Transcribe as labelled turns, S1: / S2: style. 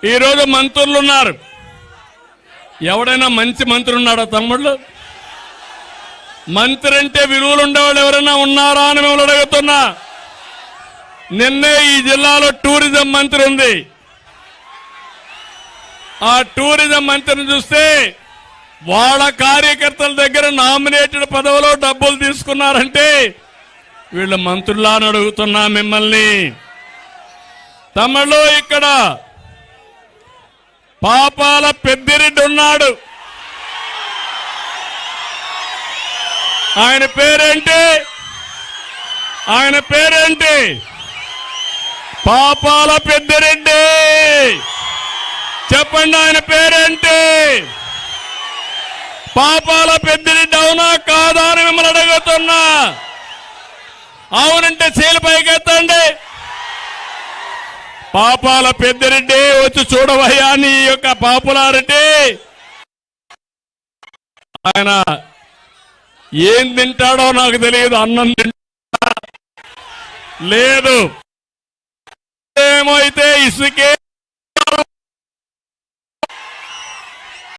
S1: ఈరోజు మంత్రులు ఉన్నారు. ఎవడైనా మంచి మంత్రి ఉన్నాడా తమ్ముళ్ళు? మంత్రి అంటే విలువలు ఉండేవాళ్ళు ఎవరైనా ఉన్నారా అని మిమ్మల్ని అడుగుతున్నా. నిన్నే ఈ జిల్లాలో టూరిజం మంత్రి ఉంది. ఆ టూరిజం మంత్రిని చూస్తే వాళ్ళ కార్యకర్తల దగ్గర నామినేటెడ్ పదవిలో డబ్బులు తీసుకున్నారంటే వీళ్ళు మంత్రులా అని అడుగుతున్నా మిమ్మల్ని. తమిళలో ఇక్కడ పాపాల పెద్దిరెడ్డి ఉన్నాడు. ఆయన పేరేంటి? పాపాల పెద్దిరెడ్డి. చెప్పండి, ఆయన పేరేంటి? పాపాల పెద్దిరెడ్డి అవునా కాదా అని మిమ్మల్ని అడుగుతున్నా. అవునంటే చేలు పైకెత్తండి. పాపాల పెద్దిరెడ్డి వచ్చి చూడవయ్యా నీ యొక్క పాపులారిటీ. ఆయన ఏం తింటాడో నాకు తెలియదు. అన్నం తింటా లేదు, ఏమైతే ఇసుకే